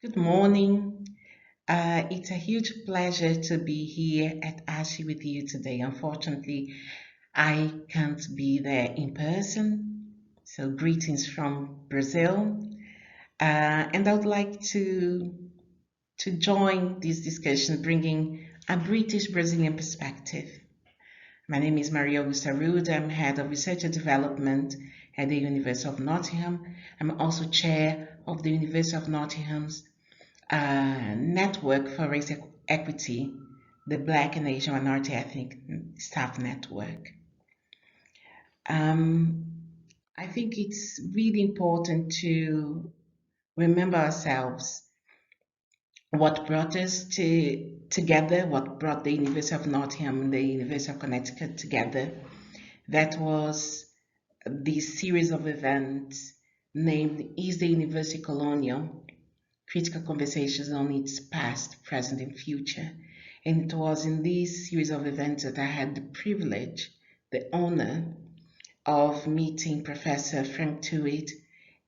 Good morning. It's a huge pleasure to be here at ASHE with you today. Unfortunately, I can't be there in person, so greetings from Brazil. And I would like to join this discussion, bringing a British Brazilian perspective. My name is Maria Augusta Arruda. I'm head of research and development at the University of Nottingham. I'm also chair of the University of Nottingham's Network for Race Equity, the Black and Asian Minority Ethnic Staff Network. Um, I think it's really important to remember ourselves what brought us together, what brought the University of Nottingham and the University of Connecticut together. That was this series of events named Is the University Colonial? Critical conversations on its past, present, and future. And it was in this series of events that I had the privilege, the honor of meeting Professor Frank Tuitt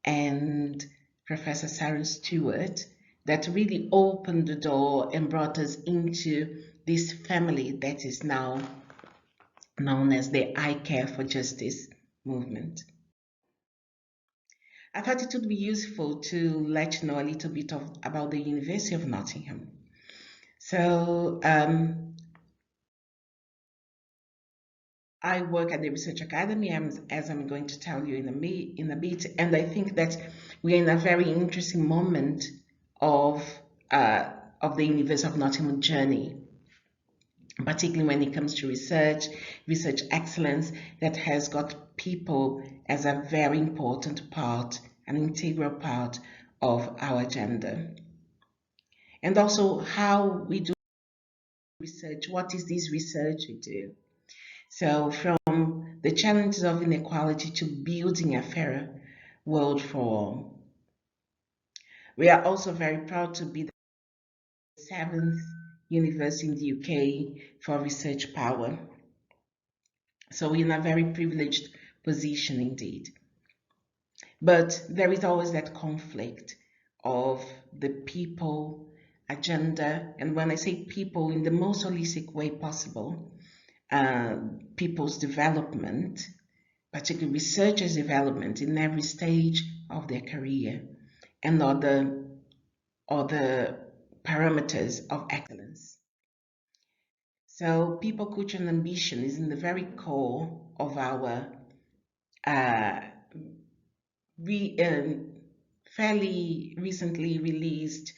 and Professor Sharon Stewart that really opened the door and brought us into this family that is now known as the I Care for Justice movement. I thought it would be useful to let you know a little bit about the University of Nottingham. So I work at the Research Academy, as I'm going to tell you in a bit, and I think that we're in a very interesting moment of of the University of Nottingham journey, particularly when it comes to research excellence that has got people as a very important part, an integral part of our agenda. And also how we do research, what is this research we do? So from the challenges of inequality to building a fairer world for all. We are also very proud to be the seventh university in the UK for research power. So we're in a very privileged position indeed. But there is always that conflict of the people agenda, and when I say people, in the most holistic way possible, people's development, particularly researchers' development in every stage of their career, and other parameters of excellence. So people, culture, and ambition is in the very core of our uh, fairly recently released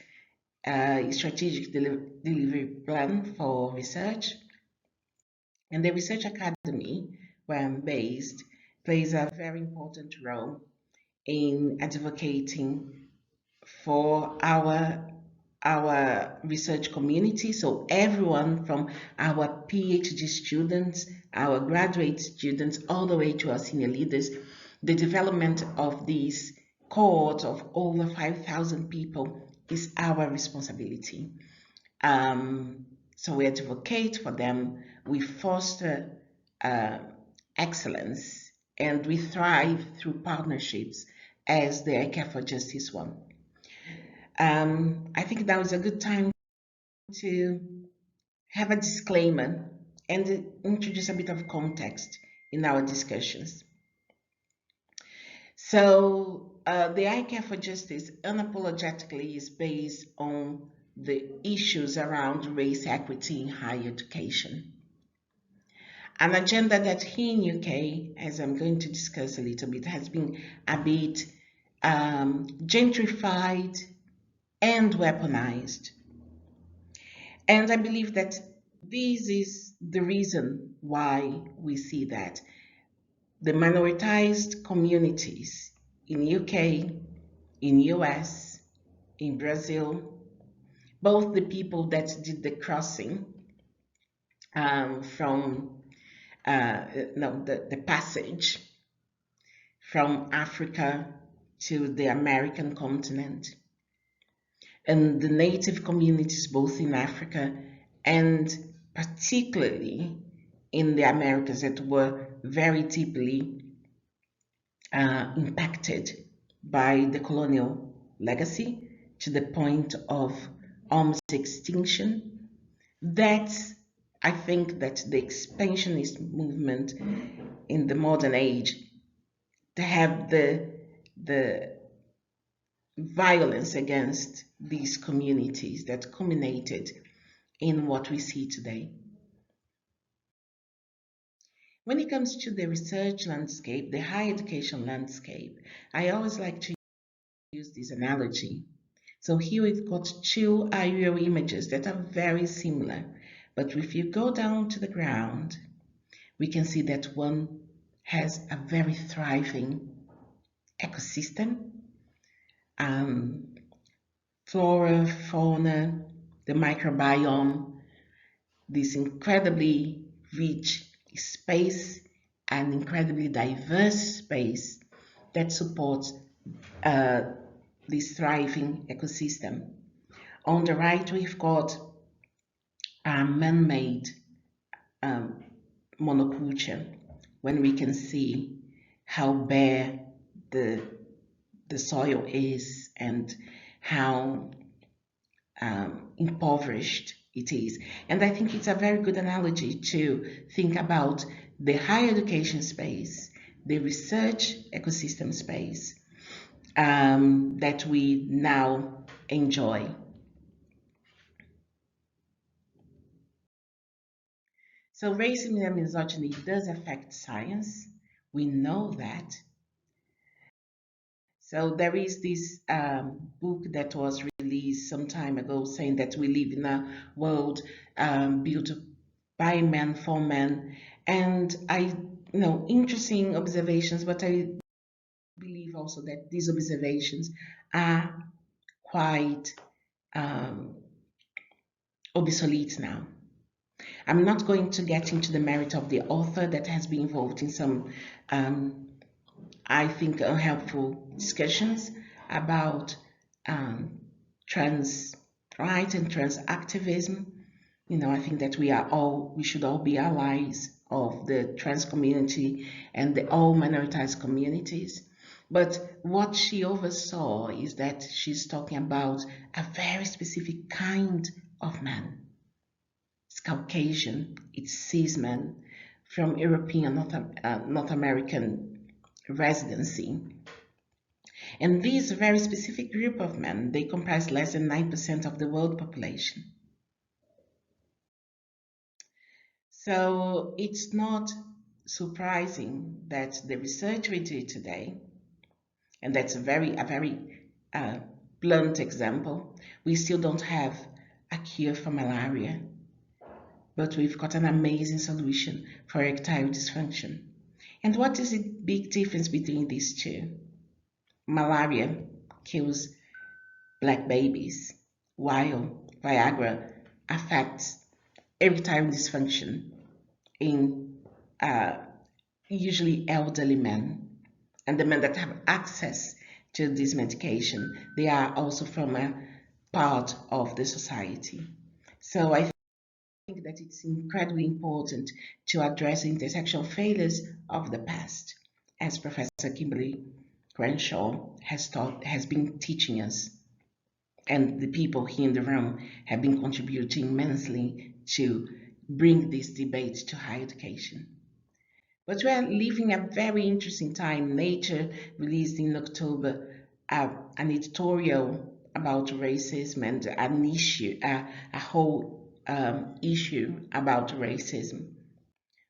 strategic delivery plan for research. And the Research Academy, where I'm based, plays a very important role in advocating for our research community. So everyone from our PhD students, our graduate students, all the way to our senior leaders, the development of these cohort of over 5,000 people is our responsibility. So we advocate for them, we foster excellence, and we thrive through partnerships as the I Care for Justice one. I think that was a good time to have a disclaimer and introduce a bit of context in our discussions. So the I Care for Justice unapologetically is based on the issues around race equity in higher education. An agenda that here in UK, as I'm going to discuss a little bit, has been a bit gentrified and weaponized. And I believe that this is the reason why we see that the minoritized communities in UK, in US, in Brazil, both the people that did the crossing the passage from Africa to the American continent, and the native communities both in Africa and particularly in the Americas that were very deeply impacted by the colonial legacy to the point of almost extinction. That's, I think that the expansionist movement in the modern age, to have the violence against these communities that culminated in what we see today. When it comes to the research landscape, the higher education landscape, I always like to use this analogy. So here we've got two aerial images that are very similar, but if you go down to the ground, we can see that one has a very thriving ecosystem, flora, fauna, the microbiome, this incredibly rich space and incredibly diverse space that supports uh, this thriving ecosystem. On the right, we've got a man-made um, monoculture, when we can see how bare the the soil is and how impoverished it is. And I think it's a very good analogy to think about the higher education space, the research ecosystem space that we now enjoy. So racism and misogyny does affect science. We know that. So there is this book that was released some time ago saying that we live in a world built by men for men, and interesting observations. But I believe also that these observations are quite um, obsolete now. I'm not going to get into the merit of the author that has been involved in some I think, unhelpful discussions about um, trans rights and trans activism. I think that we should all be allies of the trans community and the all minoritized communities. But what she oversaw is that she's talking about a very specific kind of man. It's Caucasian, it's cis man from European, North American residency. And this very specific group of men, they comprise less than 9% of the world population. So it's not surprising that the research we do today, and that's a very blunt example, we still don't have a cure for malaria, but we've got an amazing solution for erectile dysfunction. And what is the big difference between these two? Malaria kills black babies, while Viagra affects erectile dysfunction in uh, usually elderly men. And the men that have access to this medication, they are also from a part of the society. So I think that it's incredibly important to address the intersectional failures of the past, as Professor Kimberly Crenshaw has been teaching us, and the people here in the room have been contributing immensely to bring this debate to higher education. But we are living a very interesting time. Nature released in October an editorial about racism and an issue, a whole issue about racism.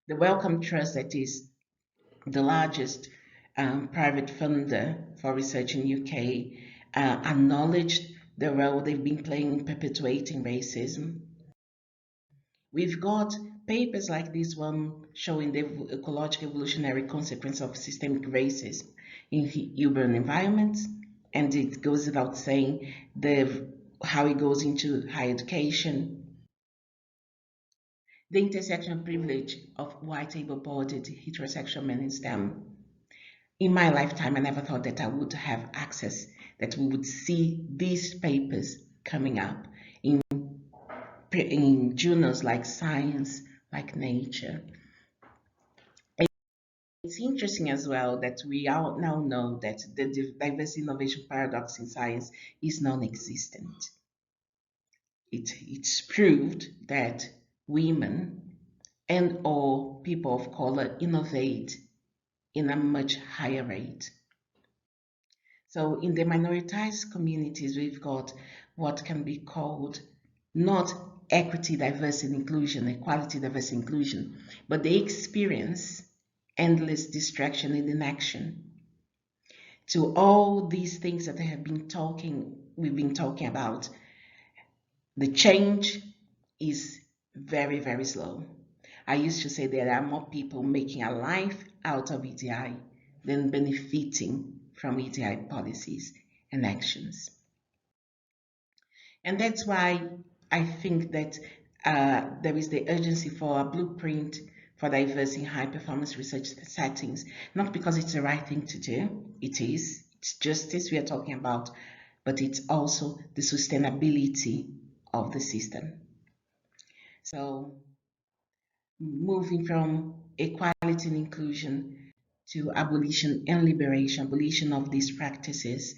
The Wellcome Trust, that is the largest private funder for research in UK, acknowledged the role they've been playing in perpetuating racism. We've got papers like this one showing the ecological evolutionary consequence of systemic racism in urban environments, and it goes without saying how it goes into higher education, the intersectional privilege of white able-bodied heterosexual men in STEM. In my lifetime, I never thought that I would have access, that we would see these papers coming up in journals like Science, like Nature. It's interesting as well that we all now know that the diversity innovation paradox in science is non-existent. It's proved that women and or people of color innovate in a much higher rate. So in the minoritized communities, we've got what can be called not equity, diversity, inclusion, equality, diversity, inclusion, but they experience endless distraction and inaction to all these things that we've been talking about. The change is very, very slow. I used to say there are more people making a life out of EDI than benefiting from EDI policies and actions. And that's why I think that there is the urgency for a blueprint for diverse in high performance research settings, not because it's the right thing to do, it's justice we are talking about, but it's also the sustainability of the system. So moving from equality and inclusion to abolition and liberation, abolition of these practices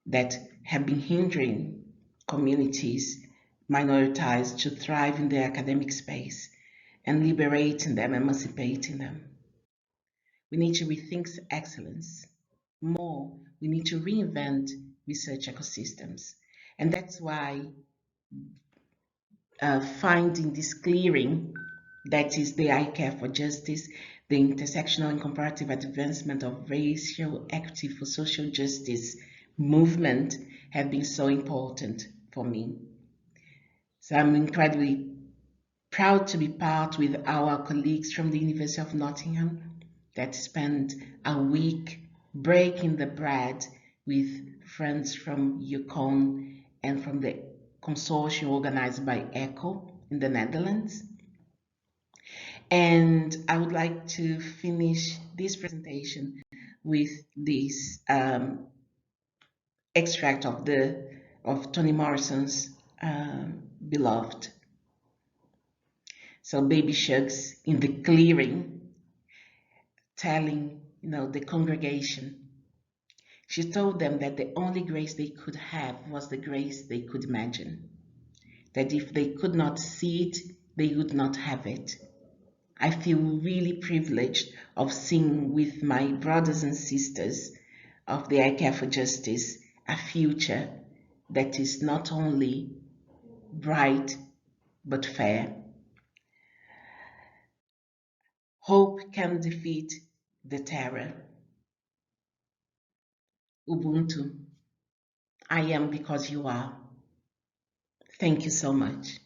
that have been hindering communities, minoritized, to thrive in the academic space and liberating them, emancipating them. We need to rethink excellence. More, we need to reinvent research ecosystems. And that's why finding this clearing that is the I Care for Justice, the intersectional and comparative advancement of racial equity for social justice movement have been so important for me. So I'm incredibly proud to be part with our colleagues from the University of Nottingham that spent a week breaking the bread with friends from Yukon and from the consortium organized by ECHO in the Netherlands. And I would like to finish this presentation with this extract of Toni Morrison's Beloved. So Baby Shucks in the clearing, telling the congregation. She told them that the only grace they could have was the grace they could imagine. That if they could not see it, they would not have it. I feel really privileged of seeing with my brothers and sisters of the I Care for Justice a future that is not only bright but fair. Hope can defeat the terror. Ubuntu, I am because you are. Thank you so much.